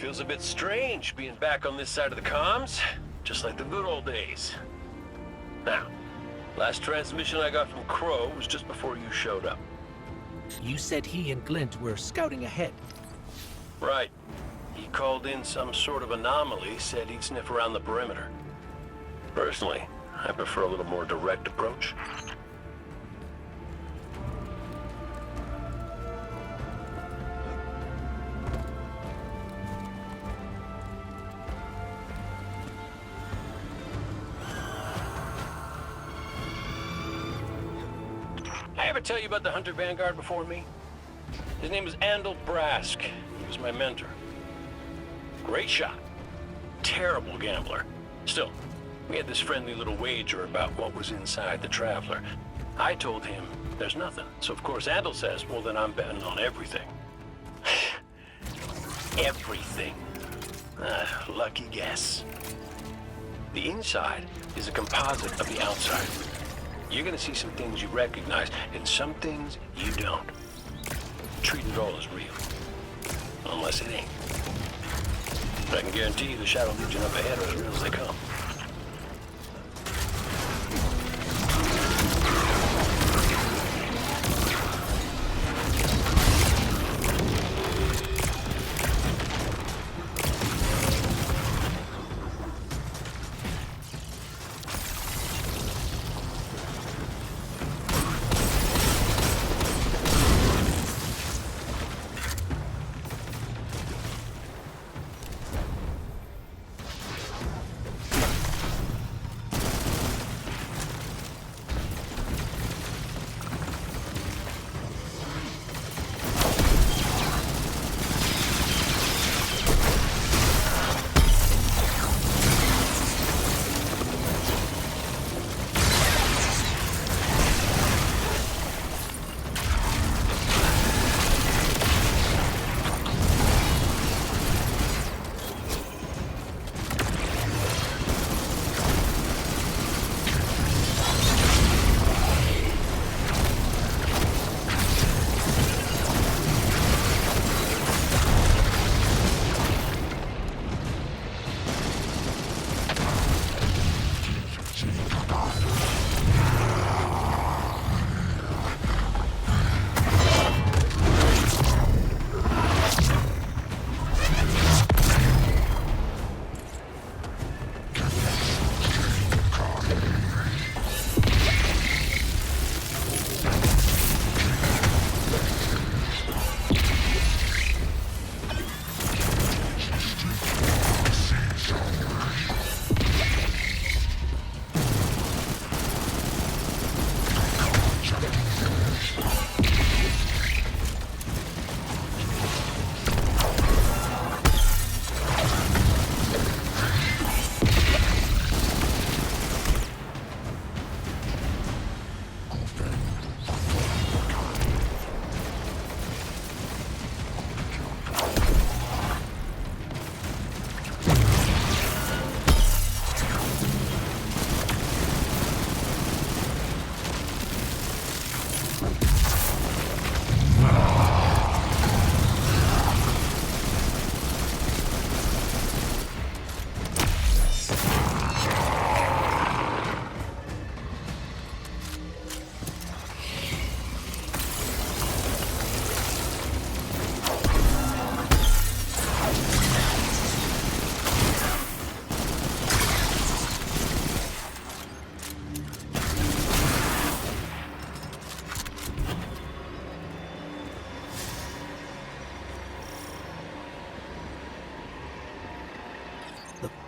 Feels a bit strange being back on this side of the comms, just like the good old days. Now, last transmission I got from Crow was just before you showed up. You said he and Glint were scouting ahead. Right. He called in some sort of anomaly, said he'd sniff around the perimeter. Personally, I prefer a little more direct approach. I ever tell you about the Hunter Vanguard before me? His name was Andal Brask. He was my mentor. Great shot. Terrible gambler. Still, we had this friendly little wager about what was inside the Traveler. I told him there's nothing. So of course Andal says, well then I'm betting on everything. Everything. Lucky guess. The inside is a composite of the outside. You're gonna see some things you recognize, and some things you don't. Treat it all as real. Unless it ain't. But I can guarantee you the Shadow Legion up ahead are as real as they come.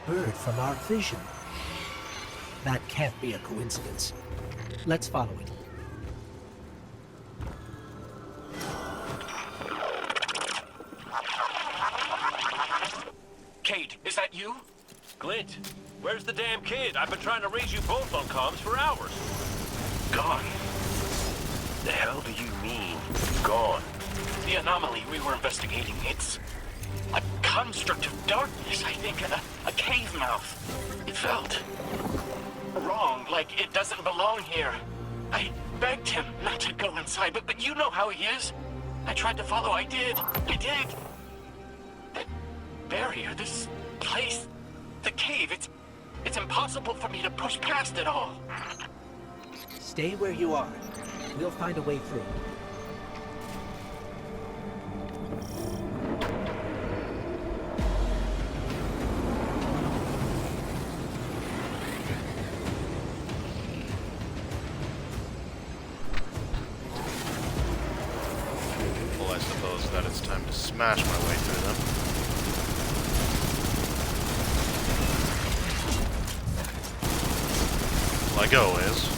Bird from our vision. That can't be a coincidence. Let's follow it. Cade, is that you? Glint, where's the damn kid? I've been trying to raise you both on comms for hours. Gone. The hell do you mean, gone? The anomaly we were investigating, it's a construct of darkness, I think. A cave mouth. It felt wrong, like it doesn't belong here. I begged him not to go inside, but you know how he is. I tried to follow, I did. barrier, this place, the cave, it's impossible for me to push past it all. Stay where you are. We'll find a way through. Well, I suppose that it's time to smash my way through them. My go is...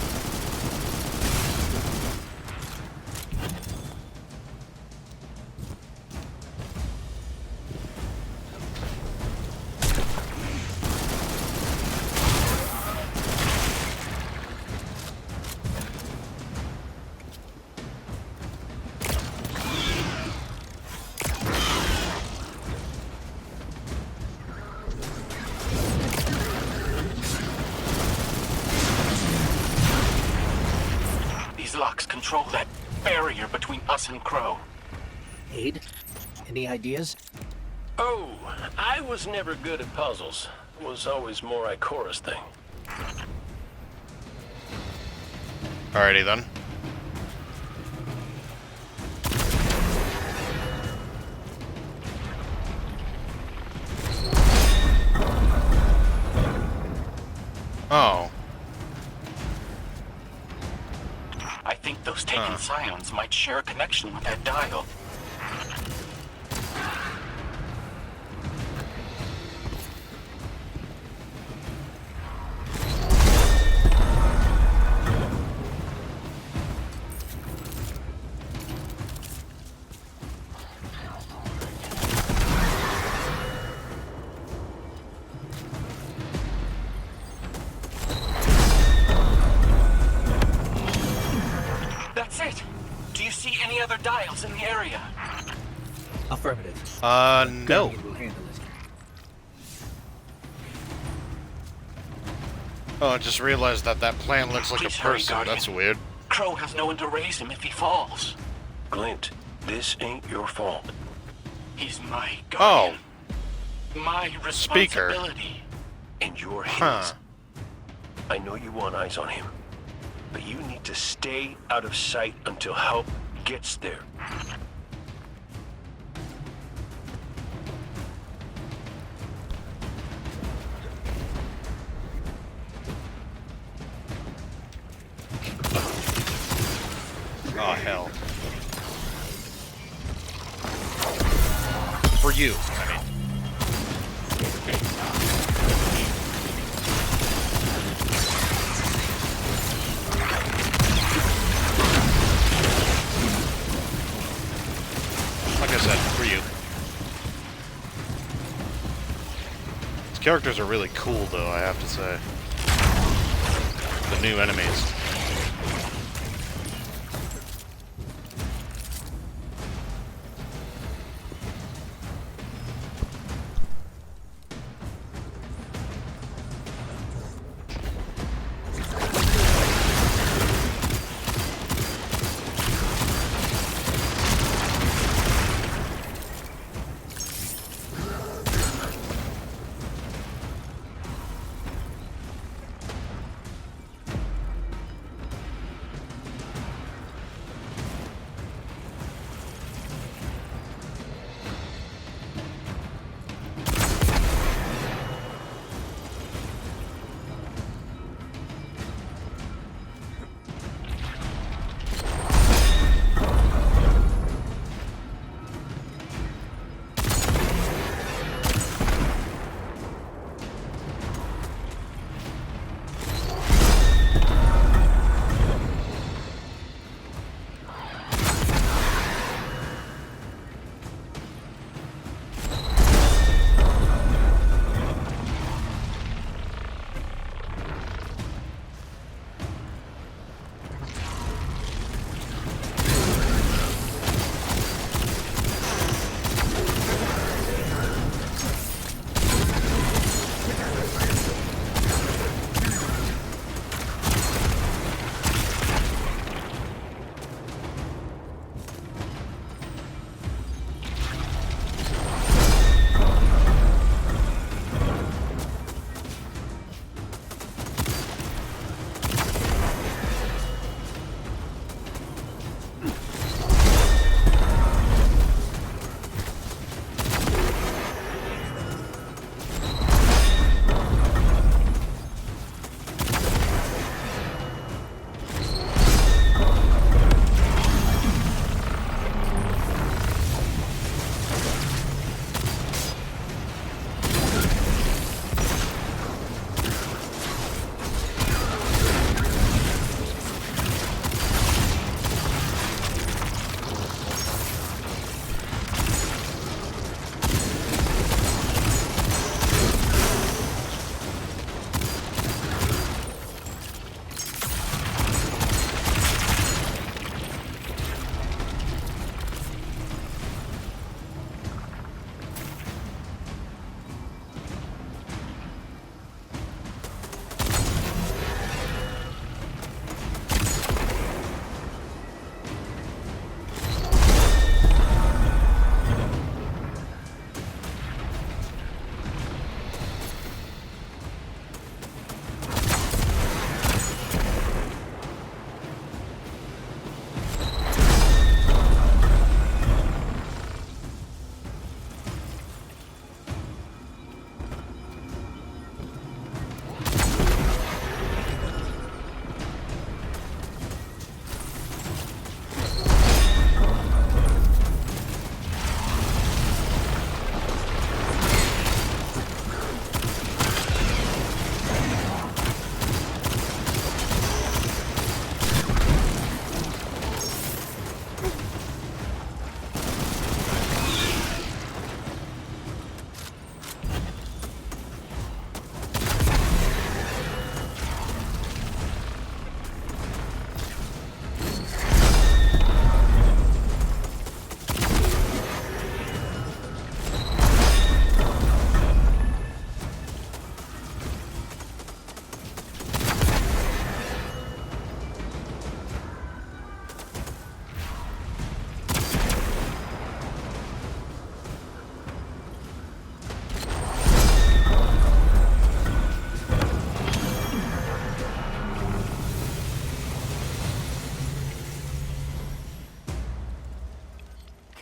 These locks control that barrier between us and Crow. Aid? Any ideas? Oh, I was never good at puzzles. It was always more Ikora's thing. Alrighty then. Oh. I think those taken scions might share a connection with that dial. That's it! Do you see any other dials in the area? Affirmative. No. Guardian will handle it. Oh, I just realized that that plant looks like a Please hurry, person. Guardian. That's weird. Crow has no one to raise him if he falls. Glint, this ain't your fault. He's my Oh. guardian. My Speaker. responsibility. And you're his. Huh. I know you want eyes on him, but you need to stay out of sight until help gets there. Oh, hell. For you, I mean. Like I said, for you. These characters are really cool, though, I have to say. The new enemies.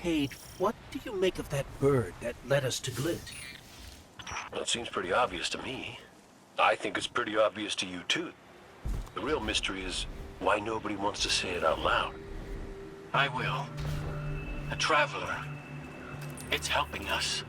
Cade, what do you make of that bird that led us to Glint? Well, it seems pretty obvious to me. I think it's pretty obvious to you, too. The real mystery is why nobody wants to say it out loud. I will. A traveler. It's helping us.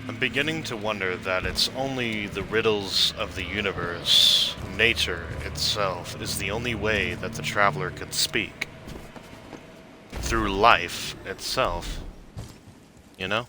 I'm beginning to wonder that it's only the riddles of the universe, nature itself, is the only way that the traveler could speak. Through life itself. You know?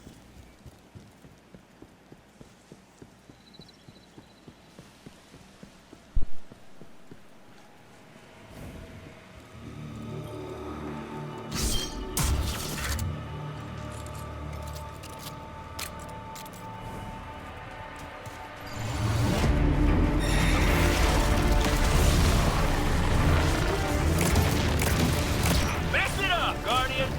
Mess it up, Guardian!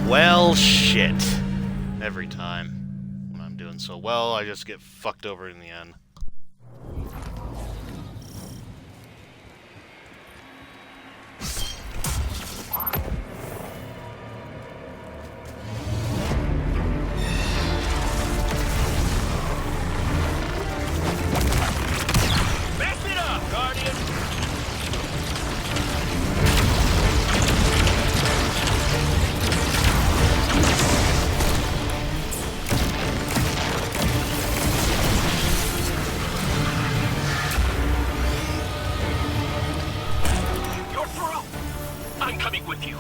Well, shit. Every time. When I'm doing so well, I just get fucked over in the end. Mess it up, Guardian! You're through! I'm coming with you.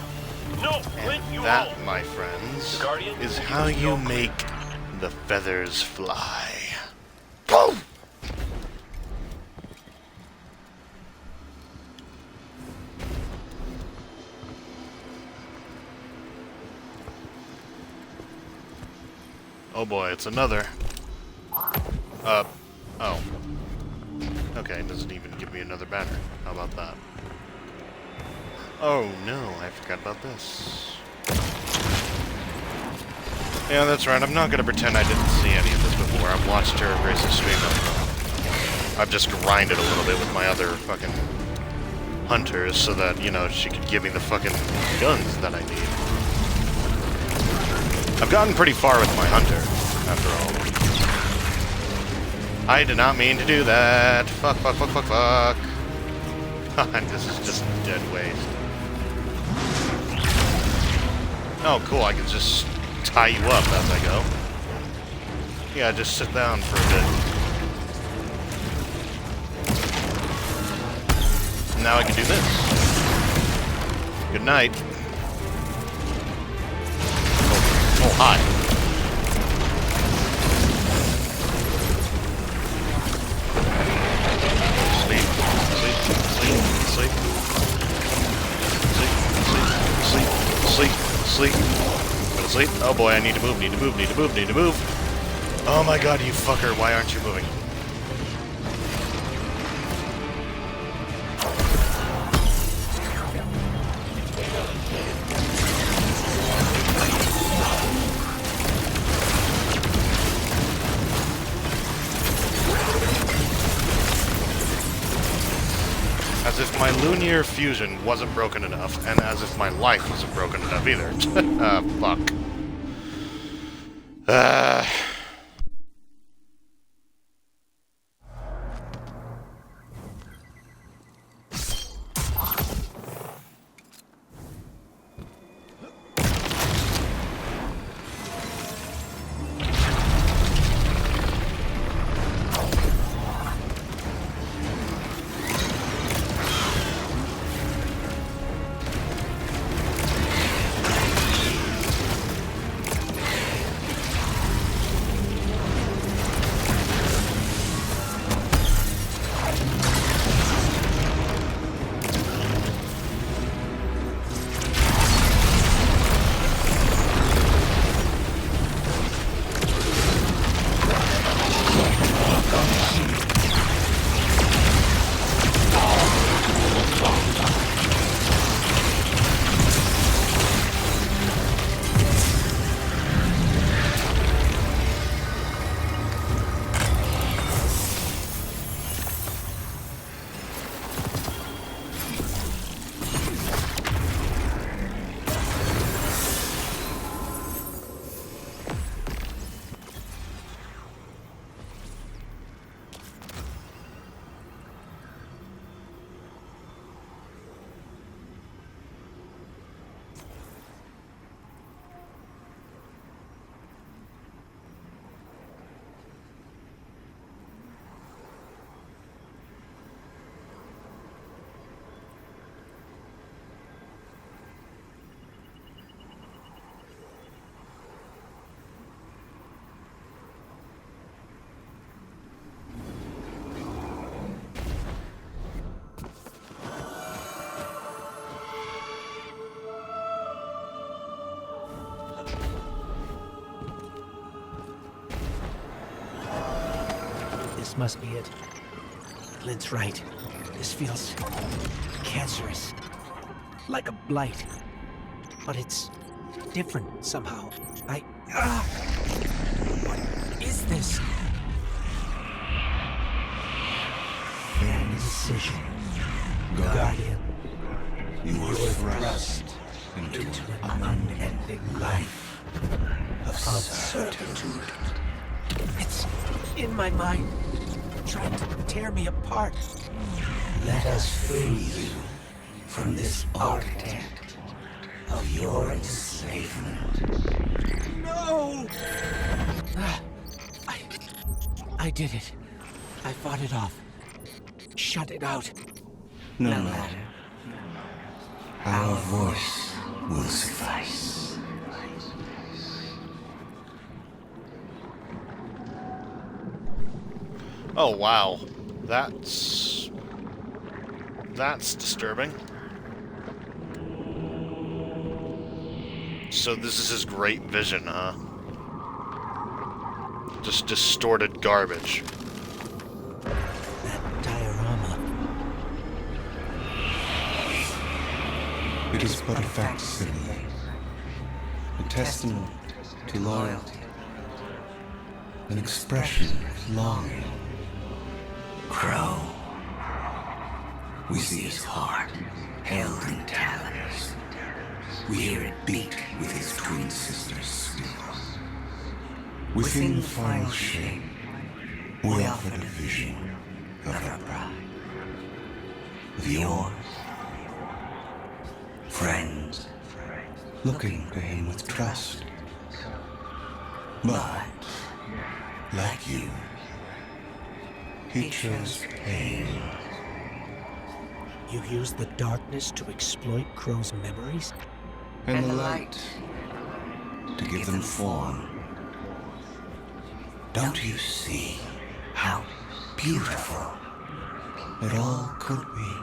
No, Clint, you That, won't. my friends, The Guardian is will how give us you no make the feathers fly. Boom! Oh boy, it's another. Oh. Okay, it doesn't even give me another banner. How about that? Oh no, I forgot about this. Yeah, that's right, I'm not gonna pretend I didn't see any of this before. I've watched Terra Grace's stream of I've just grinded a little bit with my other fucking hunters so that, you know, she could give me the fucking guns that I need. I've gotten pretty far with my hunter, after all. I did not mean to do that. Fuck, fuck, fuck, fuck, fuck. This is just dead waste. Oh, cool, I can just tie you up as I go. Yeah, just sit down for a bit. Now I can do this. Good night. Oh, hi. Sleep, sleep, sleep, sleep. Sleep, sleep, sleep, sleep. Go to sleep. Oh boy, I need to move, need to move, need to move, need to move. Oh my god, you fucker, why aren't you moving? As if my Lunar fusion wasn't broken enough, and as if my life wasn't broken enough either. Fuck. This must be it. Lynn's right. This feels cancerous. Like a blight. But it's different somehow. What is this? Incision. Guardian. You were thrust into an unending life of certitude. It's in my mind, trying to tear me apart. Let us free you from this architect of your enslavement. No! I did it. I fought it off. Shut it out. No matter. Our voice will suffice. Oh wow, that's disturbing. So this is his great vision, huh? Just distorted garbage. That diorama. It is but a facsimile, a testament to loyalty, an expression of longing. Crow. We see his heart held in talons. We hear it beat with his twin sister's spirit. Within the final shape, we offered a vision of our bride. Of yours. Friends, looking to him with trust. But, like you, he chose pain. You use the darkness to exploit Crow's memories? And the light to give them form. Don't you see how beautiful it all could be?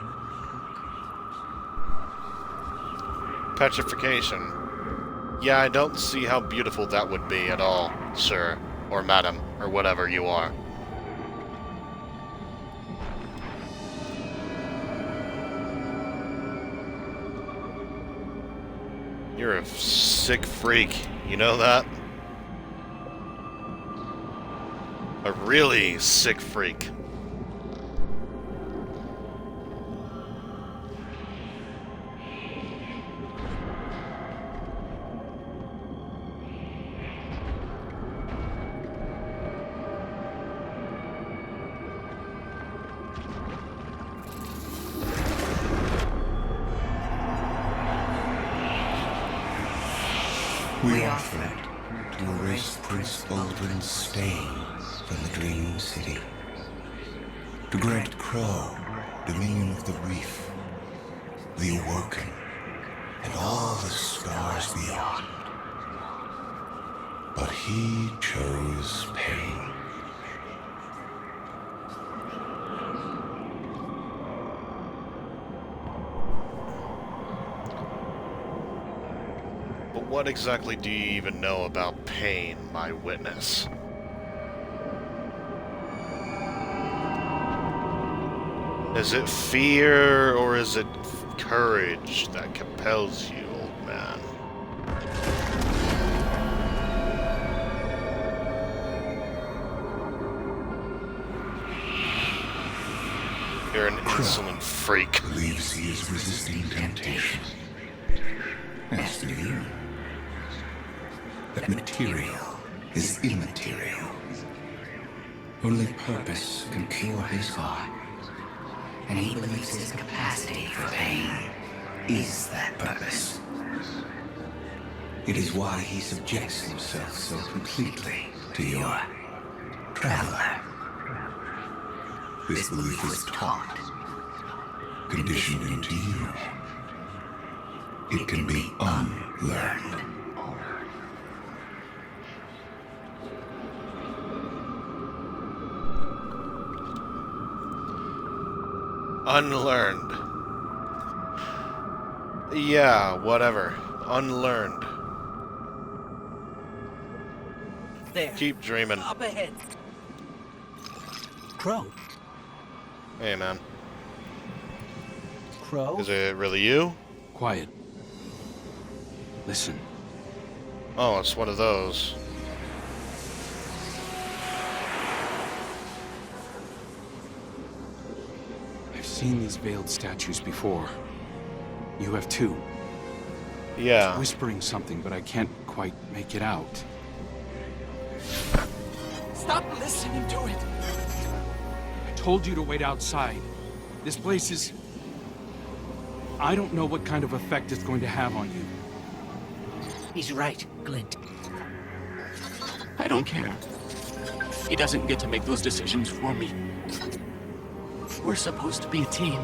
Petrification. Yeah, I don't see how beautiful that would be at all, sir, or madam, or whatever you are. You're a sick freak, you know that? A really sick freak. We offer it to erase Prince Baldwin's stain from the Dream City. To grant Crow dominion of the reef, the Awoken, and all the stars beyond. But he chose pain. But what exactly do you even know about pain, my witness? Is it fear, or is it courage that compels you, old man? You're an insolent freak. Believes he is resisting temptation. As do you. That material is immaterial. Only purpose can cure his heart. And he believes his capacity for pain is that purpose. It is why he subjects himself so completely to your traveler. This belief was taught, conditioned into you. It can be unlearned. Unlearned. Yeah, whatever. Unlearned. There. Keep dreaming. Up ahead. Crow. Hey, man. Crow? Is it really you? Quiet. Listen. Oh, it's one of those. I've seen these veiled statues before. You have too. Yeah. Whispering something, but I can't quite make it out. Stop listening to it! I told you to wait outside. This place is... I don't know what kind of effect it's going to have on you. He's right, Glint. I don't care. He doesn't get to make those decisions for me. We're supposed to be a team.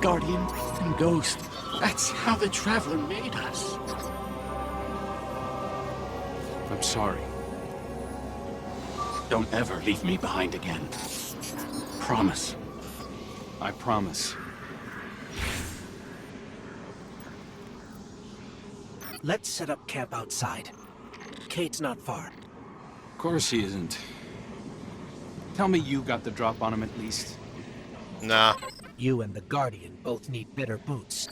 Guardian and Ghost. That's how the Traveler made us. I'm sorry. Don't ever leave me behind again. Promise. I promise. Let's set up camp outside. Kate's not far. Of course he isn't. Tell me you got the drop on him at least. Nah. You and the Guardian both need better boots.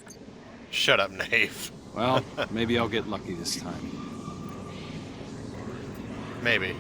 Shut up, Nave. Well, maybe I'll get lucky this time. Maybe.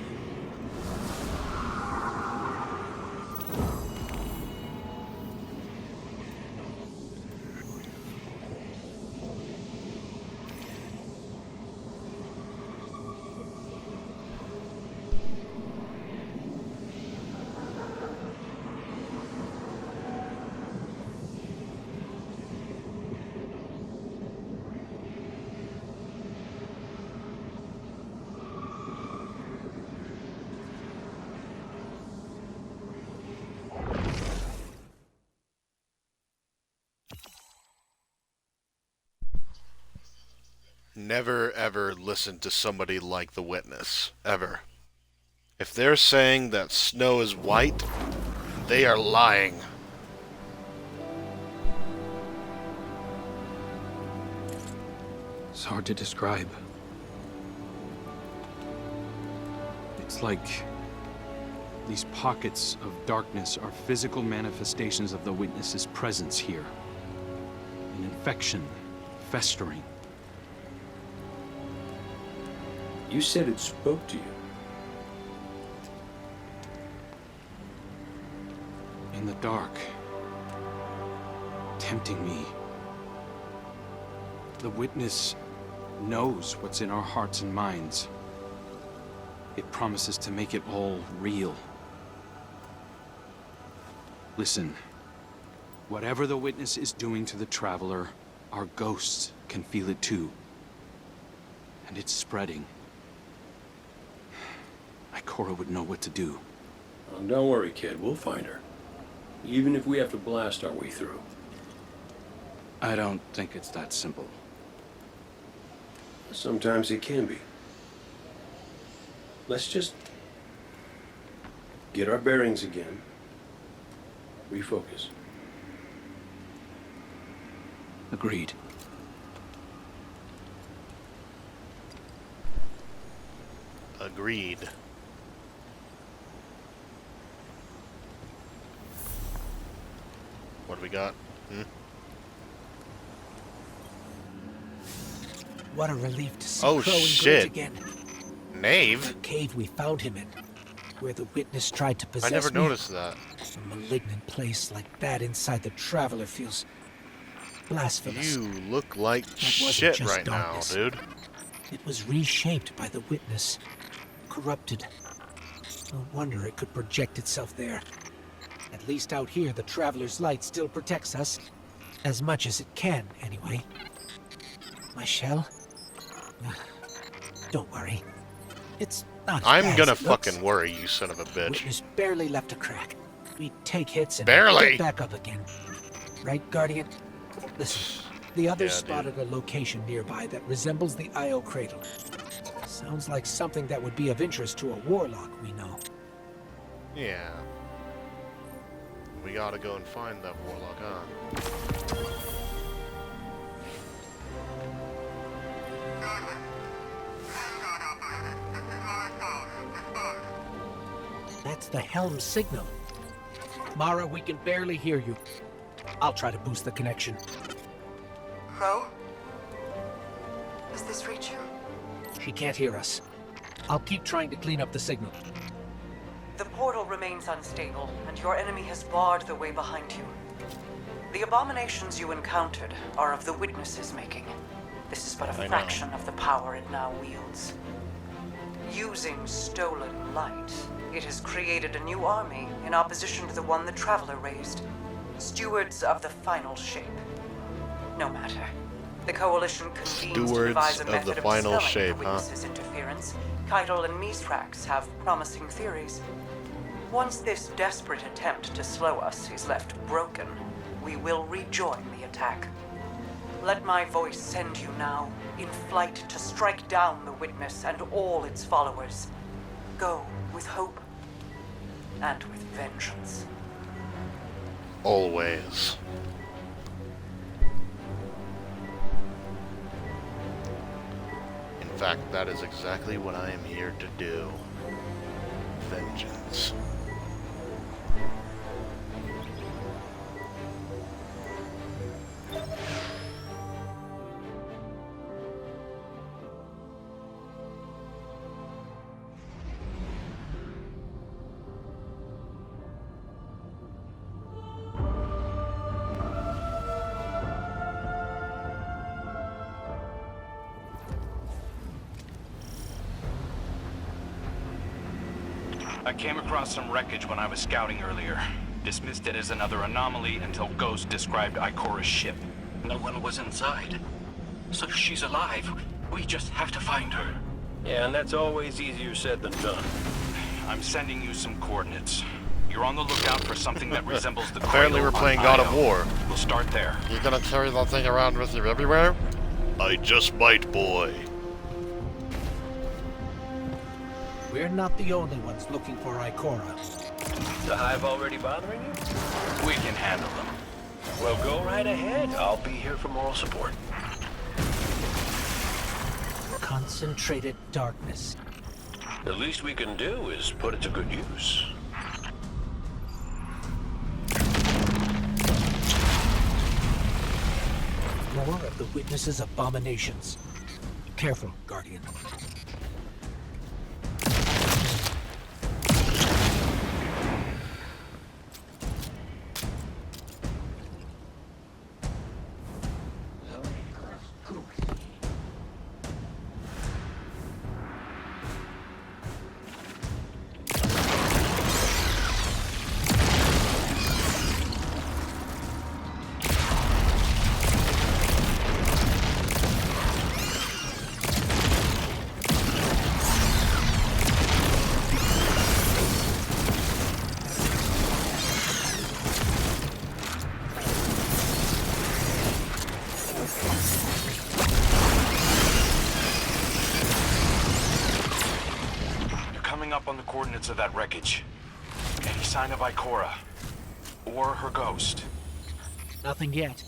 Never ever listen to somebody like the Witness. Ever. If they're saying that snow is white, they are lying. It's hard to describe. It's like these pockets of darkness are physical manifestations of the Witness's presence here. An infection, festering. You said it spoke to you. In the dark. Tempting me. The Witness knows what's in our hearts and minds. It promises to make it all real. Listen. Whatever the Witness is doing to the Traveler, our ghosts can feel it too. And it's spreading. Ikora would know what to do. Oh, don't worry, kid. We'll find her. Even if we have to blast our way through. I don't think it's that simple. Sometimes it can be. Let's just get our bearings again. Refocus. Agreed. Agreed. What do we got? What a relief to see Oh, Crow and shit. Glint again. Nave? The cave we found him in, where the Witness tried to possess I never me. noticed that. A malignant place like that inside the Traveler feels blasphemous. You look like wasn't shit just right darkness. now, dude. It was reshaped by the Witness, corrupted. No wonder it could project itself there. At least out here, the Traveler's light still protects us. As much as it can, anyway. My shell? Don't worry. It's not as I'm bad gonna as it looks. fucking worry, you son of a bitch. Witness barely left a crack. We take hits and Barely? get back up again. Right, Guardian? Listen, the others Yeah, spotted a location nearby that resembles the Io Cradle. Sounds like something that would be of interest to a warlock we know. Yeah. We gotta go and find that warlock, huh? That's the helm signal. Mara, we can barely hear you. I'll try to boost the connection. Ro? Does this reach you? She can't hear us. I'll keep trying to clean up the signal. The portal remains unstable, and your enemy has barred the way behind you. The abominations you encountered are of the Witness's making. This is but a fraction of the power it now wields. Using stolen light, it has created a new army in opposition to the one the Traveler raised. Stewards of the Final Shape. No matter. The Coalition convenes to Stewards devise a of the method of Final dispelling Shape, the huh? Witness's interference. Keitel and Mithrax have promising theories. Once this desperate attempt to slow us is left broken, we will rejoin the attack. Let my voice send you now, in flight to strike down the Witness and all its followers. Go with hope and with vengeance. Always. In fact, that is exactly what I am here to do. Vengeance. I came across some wreckage when I was scouting earlier. Dismissed it as another anomaly until Ghost described Ikora's ship. No one was inside. So she's alive. We just have to find her. Yeah, and that's always easier said than done. I'm sending you some coordinates. You're on the lookout for something that resembles the Apparently cradle we're playing on God of Io. War. We'll start there. You gonna carry that thing around with you everywhere? I just might, boy. We're not the only ones looking for Ikora. The Hive already bothering you? We can handle them. Well, go right ahead. I'll be here for moral support. Concentrated darkness. The least we can do is put it to good use. More of the Witness's abominations. Careful, Guardian. Up on the coordinates of that wreckage. Any sign of Ikora? Or her ghost? Nothing yet.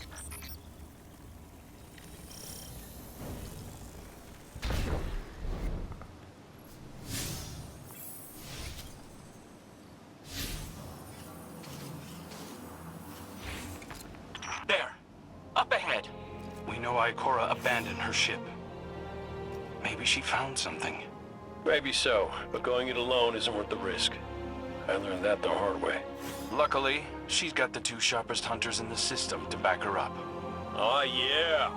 There! Up ahead! We know Ikora abandoned her ship. Maybe she found something. Maybe so, but going it alone isn't worth the risk. I learned that the hard way. Luckily, she's got the two sharpest hunters in the system to back her up. Oh, yeah.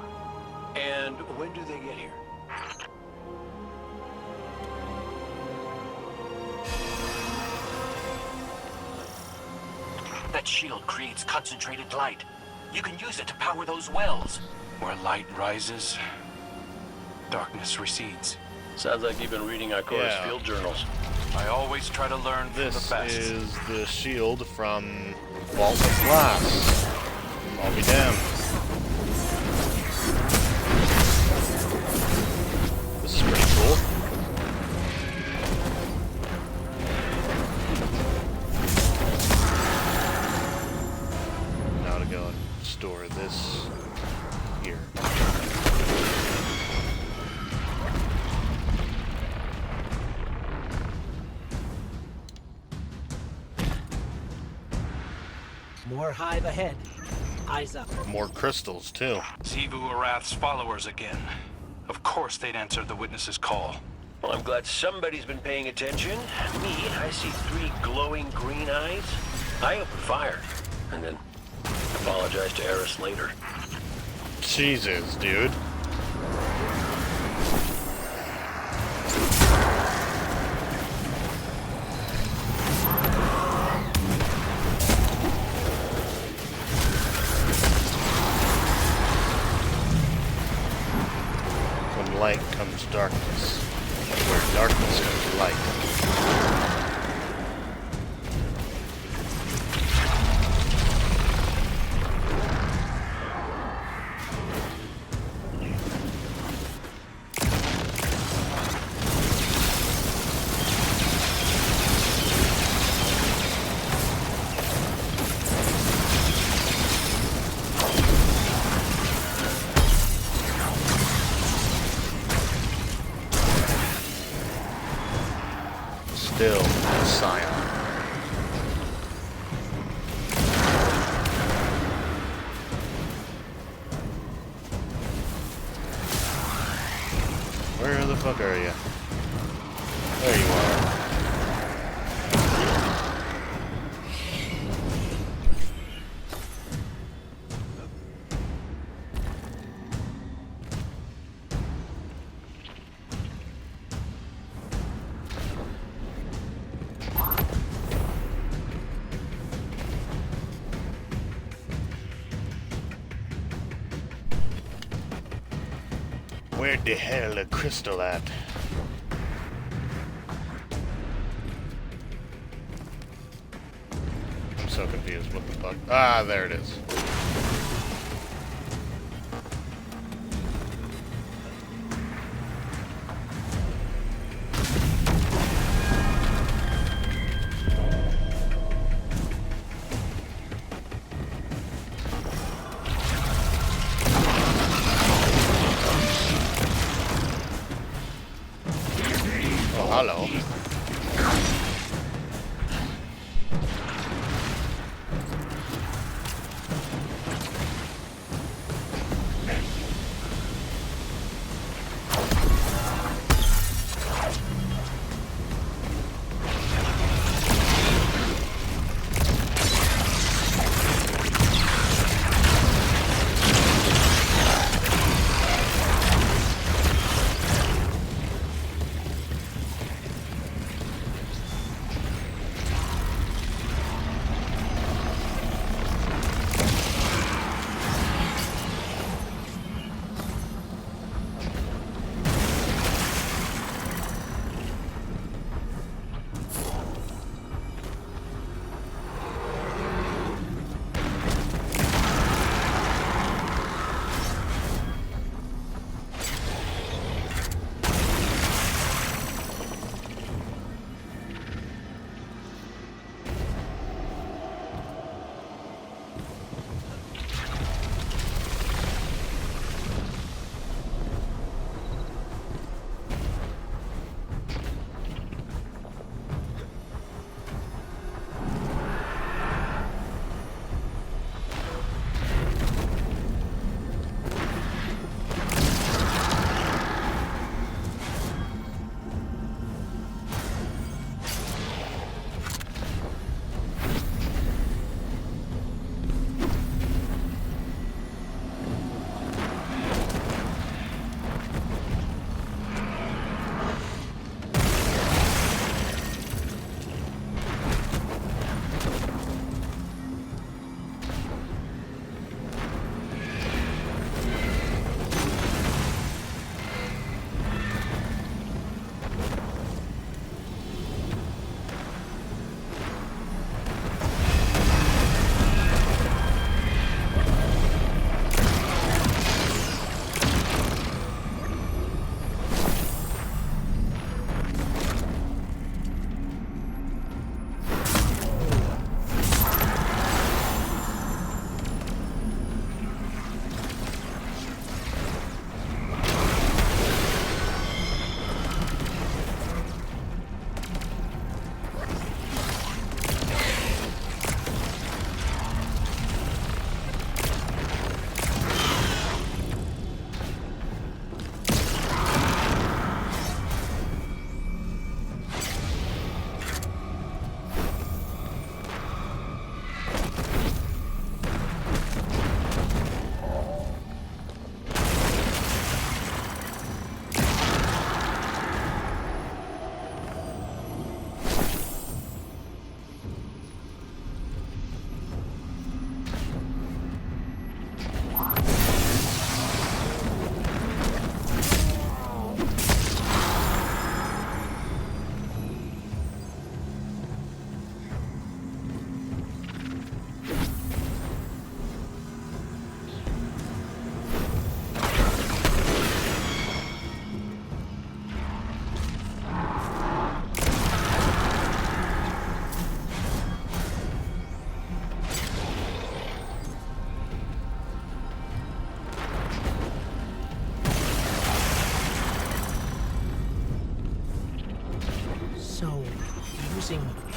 And when do they get here? That shield creates concentrated light. You can use it to power those wells. Where light rises, darkness recedes. Sounds like you've been reading Ikora's field journals. I always try to learn from the This best. is the shield from Vault of Glass. I'll be damned. This is pretty cool. Now to go and store this here. More hive ahead. Eyes up. More crystals, too. Xivu Arath's followers again. Of course they'd answer the witness's call. Well, I'm glad somebody's been paying attention. Me, I see 3 glowing green eyes. I open fire, and then apologize to Eris later. Jesus, dude. When light comes darkness. Where darkness comes light. Still a scion. Where the fuck are you? There you are. Where the hell a crystal at? I'm so confused. What the fuck? Ah, there it is. Hello.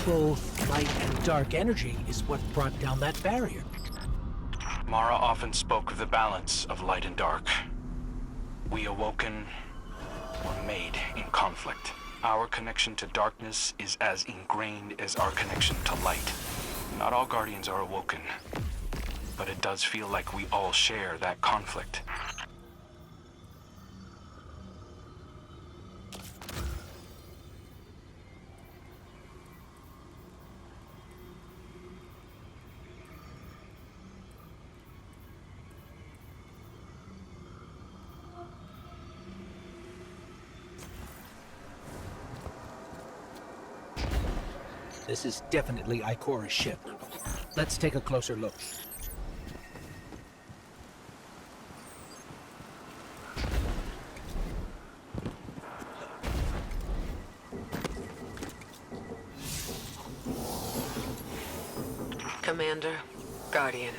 both light and dark energy is what brought down that barrier. Mara often spoke of the balance of light and dark. We awoken were made in conflict. Our connection to darkness is as ingrained as our connection to light. Not all Guardians are awoken, but it does feel like we all share that conflict. This is definitely Ikora's ship. Let's take a closer look. Commander, Guardian,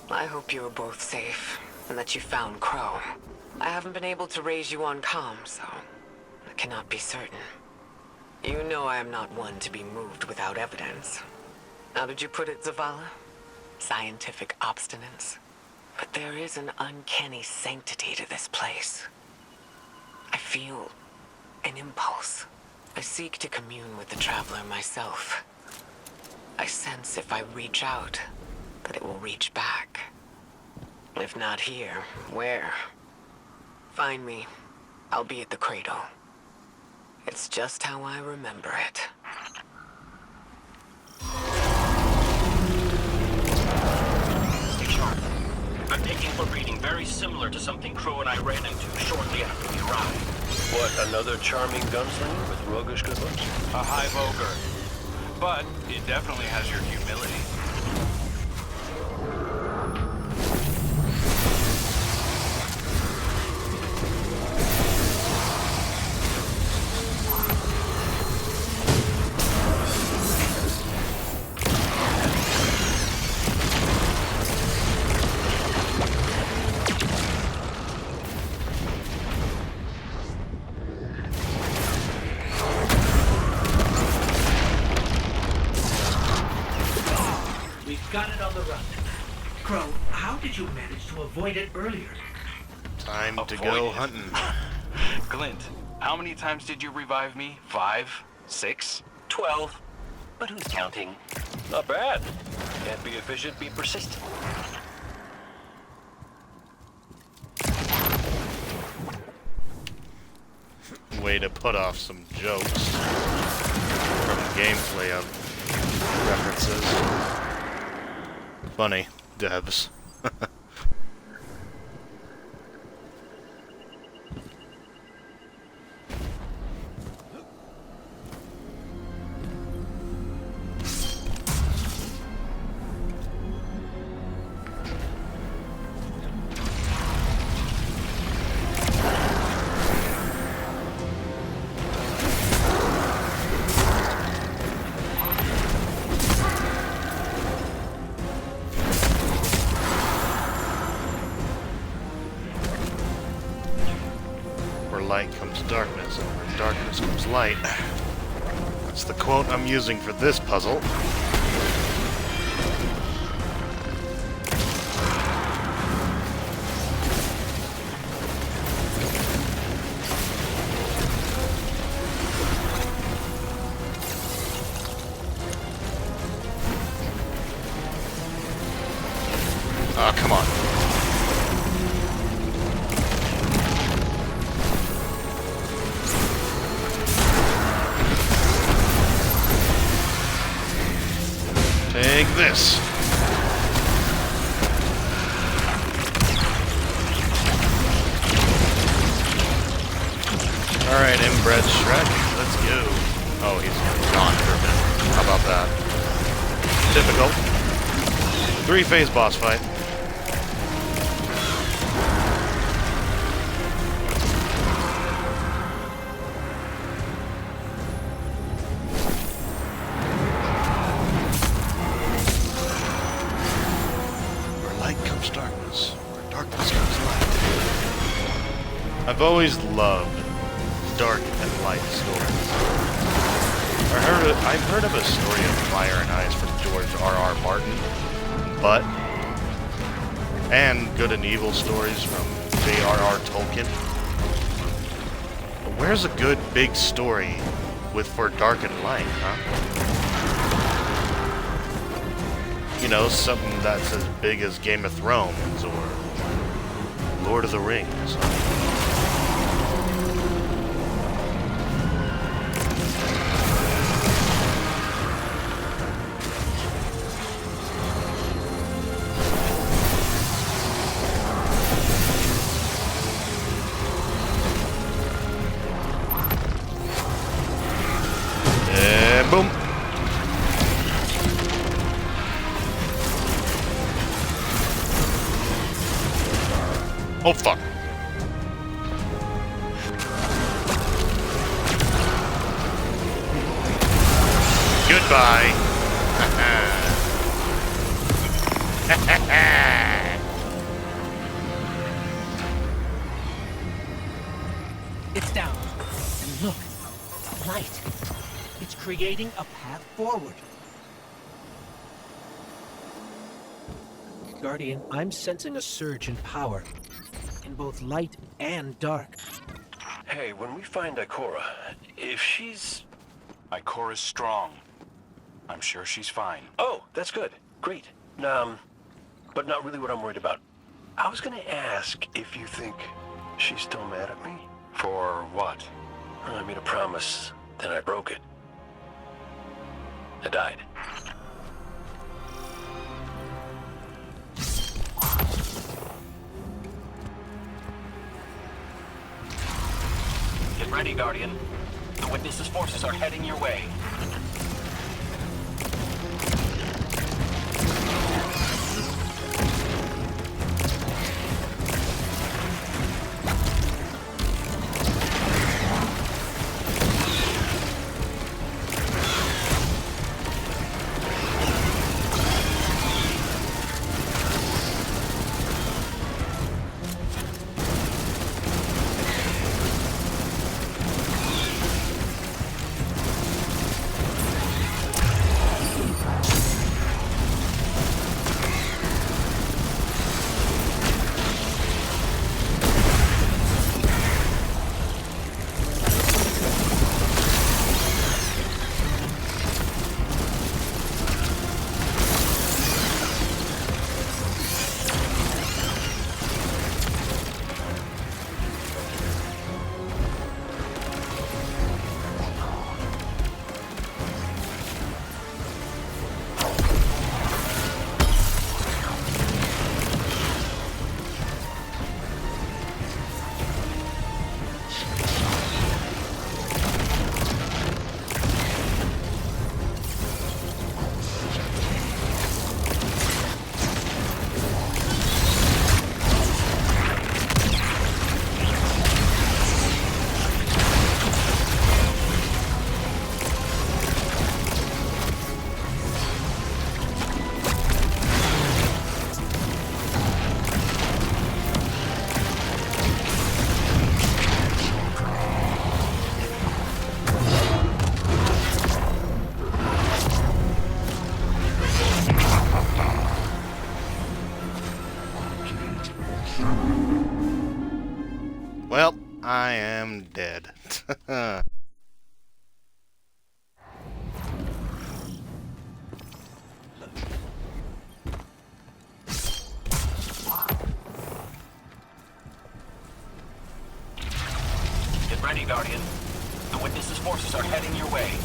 I hope you are both safe, and that you found Crow. I haven't been able to raise you on comm, so I cannot be certain. You know I am not one to be moved without evidence. How did you put it, Zavala? Scientific obstinance. But there is an uncanny sanctity to this place. I feel an impulse. I seek to commune with the Traveler myself. I sense if I reach out, that it will reach back. If not here, where? Find me. I'll be at the cradle. It's just how I remember it. Stay sharp. I'm picking up a reading very similar to something Crow and I ran into shortly after we arrived. What, another charming gunslinger with roguish good looks? A high Voger. But it definitely has your humility. Got it on the run. Crow, how did you manage to avoid it earlier? Time to go hunting. Glint, how many times did you revive me? 5? 6? 12? But who's counting? Not bad. Can't be efficient, be persistent. Way to put off some jokes from gameplay of references. Funny, devs. Light comes darkness, and where darkness comes light. That's the quote I'm using for this puzzle. Oh, come on. Take this. Alright, inbred Shrek, let's go. Oh, he's gone for a minute. How about that? Typical. 3-phase boss fight. Darkness, where darkness comes light. I've always loved dark and light stories. I've heard of a story of Fire and Ice from George R.R. Martin, and good and evil stories from J.R.R. Tolkien. But where's a good big story for Dark and Light, huh? You know, something that's as big as Game of Thrones or Lord of the Rings. Boom. Oh, fuck. Goodbye. It's down. And look, light. It's creating a path forward. Guardian, I'm sensing a surge in power, in both light and dark. Hey, when we find Ikora, if she's... Ikora's strong. I'm sure she's fine. Oh, that's good. Great. But not really what I'm worried about. I was gonna ask if you think she's still mad at me. For what? I made a promise, then I broke it. I died. Get ready, Guardian. The Witness's forces are heading your way. Well, I am dead. Get ready, Guardian. The Witness's forces are heading your way.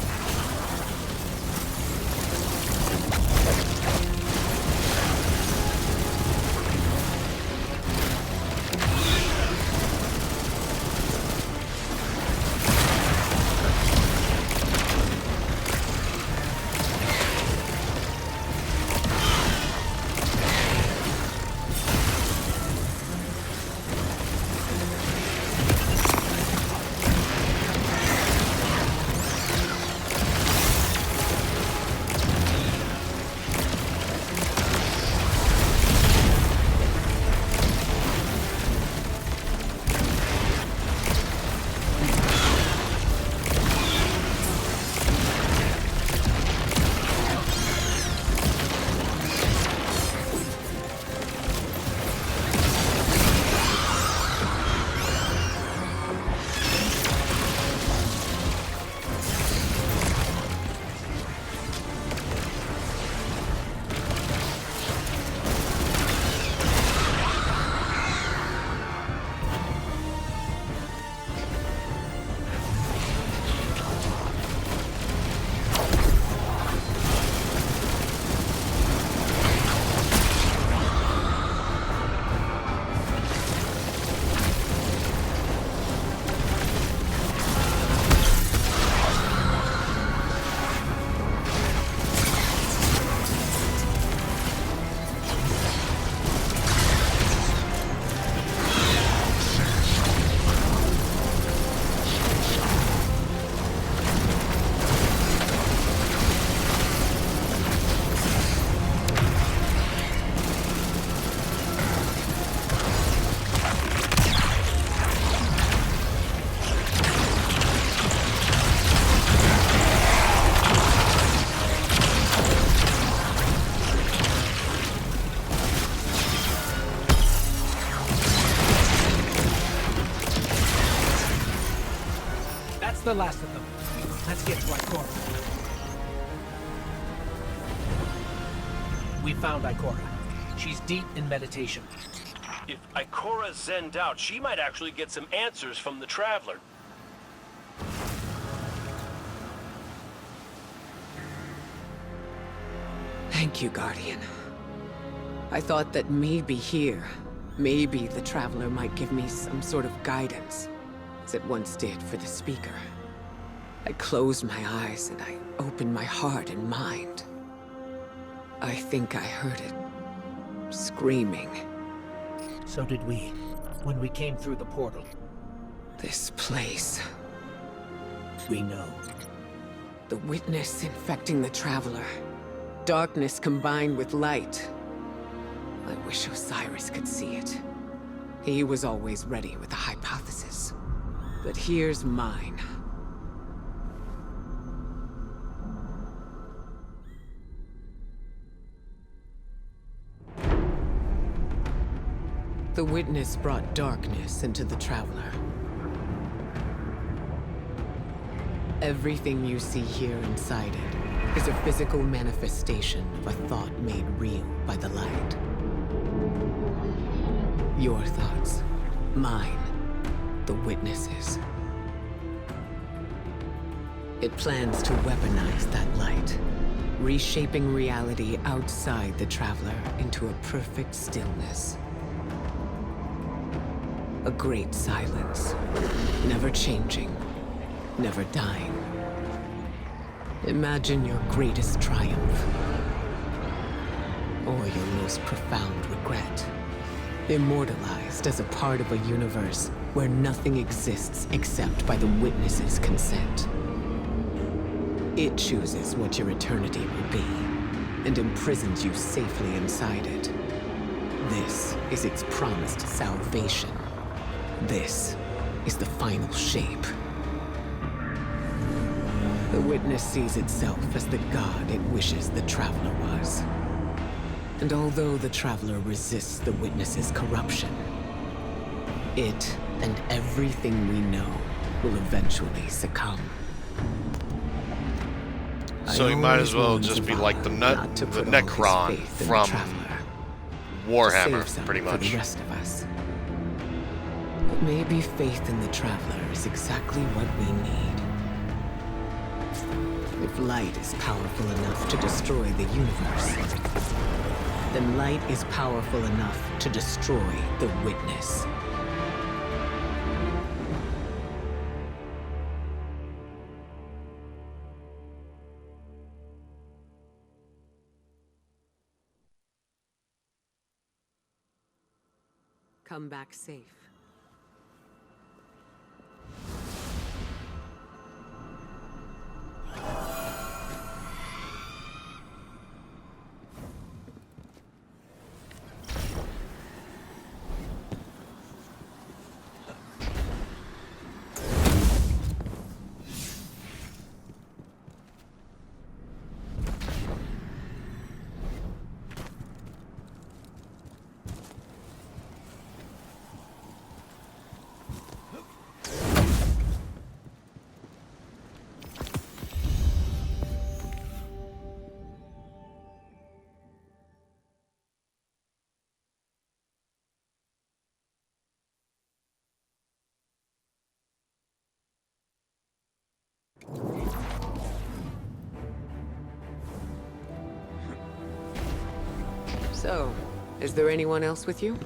the last of them. Let's get to Ikora. We found Ikora. She's deep in meditation. If Ikora zenned out, she might actually get some answers from the Traveler. Thank you, Guardian. I thought that maybe here, maybe the Traveler might give me some sort of guidance, as it once did for the Speaker. I closed my eyes and I opened my heart and mind. I think I heard it screaming. So did we, when we came through the portal. This place. We know. The witness infecting the Traveler. Darkness combined with light. I wish Osiris could see it. He was always ready with a hypothesis. But here's mine. The witness brought darkness into the Traveler. Everything you see here inside it is a physical manifestation of a thought made real by the light. Your thoughts, mine, the witness's. It plans to weaponize that light, reshaping reality outside the Traveler into a perfect stillness. A great silence, never changing, never dying. Imagine your greatest triumph, or your most profound regret. Immortalized as a part of a universe where nothing exists except by the witness's consent. It chooses what your eternity will be, and imprisons you safely inside it. This is its promised salvation. This is the final shape. The witness sees itself as the god it wishes the Traveler was. And although the Traveler resists the witness's corruption, it and everything we know will eventually succumb. So he might as well just be like the Necron from Warhammer, pretty much. For the rest of us. But maybe faith in the Traveler is exactly what we need. If light is powerful enough to destroy the universe, then light is powerful enough to destroy the witness. Come back safe. So, is there anyone else with you?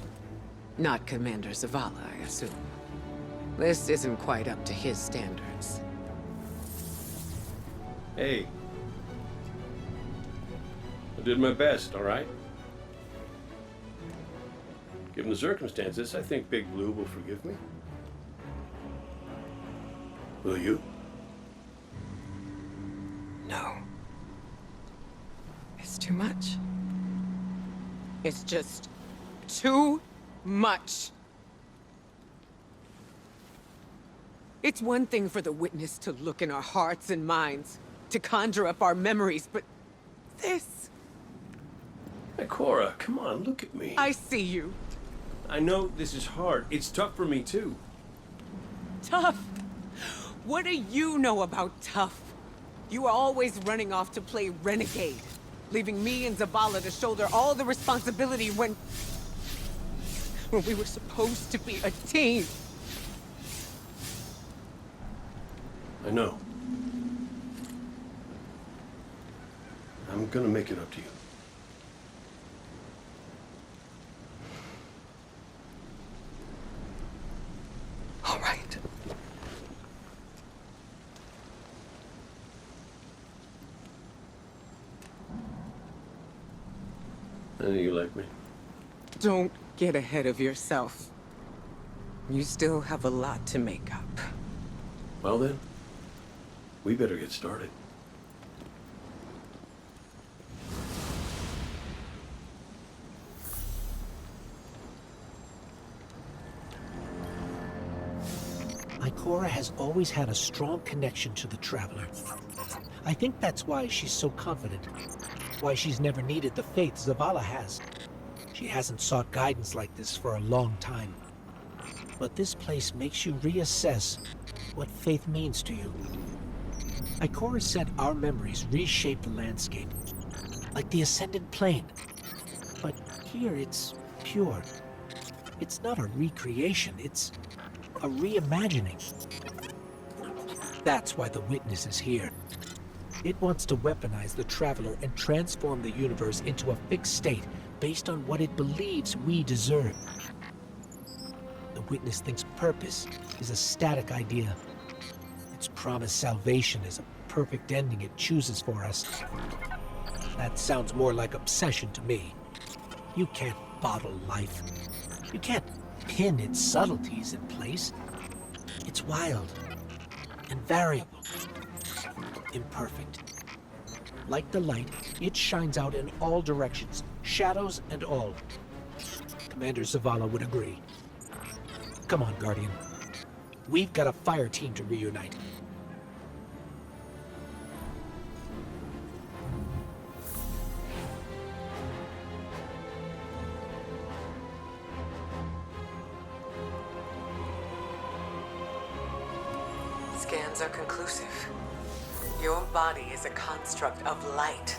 Not Commander Zavala, I assume. This isn't quite up to his standards. Hey. I did my best, all right? Given the circumstances, I think Big Blue will forgive me. Will you? No. It's too much. It's just too much. It's one thing for the witness to look in our hearts and minds, to conjure up our memories, but this... Ikora, come on, look at me. I see you. I know this is hard. It's tough for me, too. Tough. What do you know about tough? You were always running off to play renegade, leaving me and Zavala to shoulder all the responsibility when we were supposed to be a team. I know. I'm gonna make it up to you. All right. I know you like me. Don't get ahead of yourself. You still have a lot to make up. Well then, we better get started. Ikora has always had a strong connection to the Traveler. I think that's why she's so confident. Why she's never needed the faith Zavala has. She hasn't sought guidance like this for a long time. But this place makes you reassess what faith means to you. Ikora said our memories reshape the landscape, like the Ascended Plane. But here it's pure. It's not a recreation, it's a reimagining. That's why the Witness is here. It wants to weaponize the Traveler and transform the universe into a fixed state based on what it believes we deserve. The Witness thinks purpose is a static idea. Its promised salvation is a perfect ending it chooses for us. That sounds more like obsession to me. You can't bottle life. You can't pin its subtleties in place. It's wild and variable, imperfect. Like the light, it shines out in all directions, shadows and all. Commander Zavala would agree. Come on, Guardian. We've got a fire team to reunite. Scans are conclusive. Your body is a construct of light,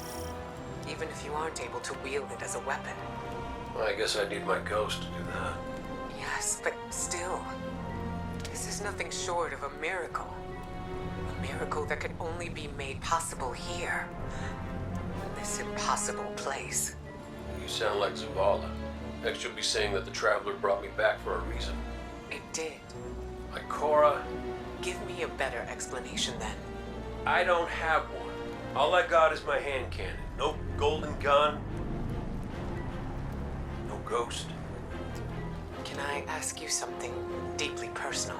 even if you aren't able to wield it as a weapon. Well, I guess I need my ghost to do that. Yes, but still, this is nothing short of a miracle. A miracle that could only be made possible here, in this impossible place. You sound like Zavala. Next you'll be saying that the Traveler brought me back for a reason. It did. Ikora, Give me a better explanation then. I don't have one. All I got is my hand cannon. No golden gun. No ghost. Can I ask you something deeply personal?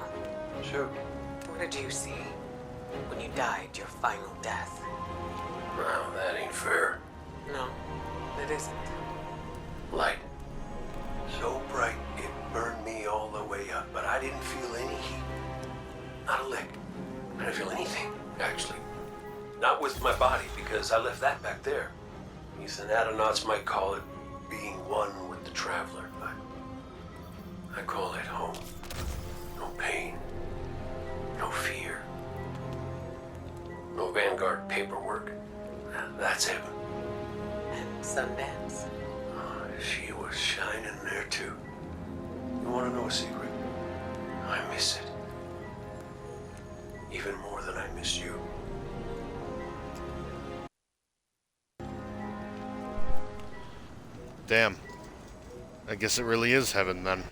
Sure. What did you see when you died your final death? Well, that ain't fair. No, it isn't. Light. So bright it burned me all the way up, but I didn't feel any heat. Not a lick. I didn't feel anything, actually. Not with my body, because I left that back there. Ethan Adenauts might call it being one with the Traveler, but I call it home. No pain. No fear. No Vanguard paperwork. That's heaven. And Sundance? She was shining there too. You want to know a secret? I miss it. Even more than I miss you. Damn. I guess it really is heaven then.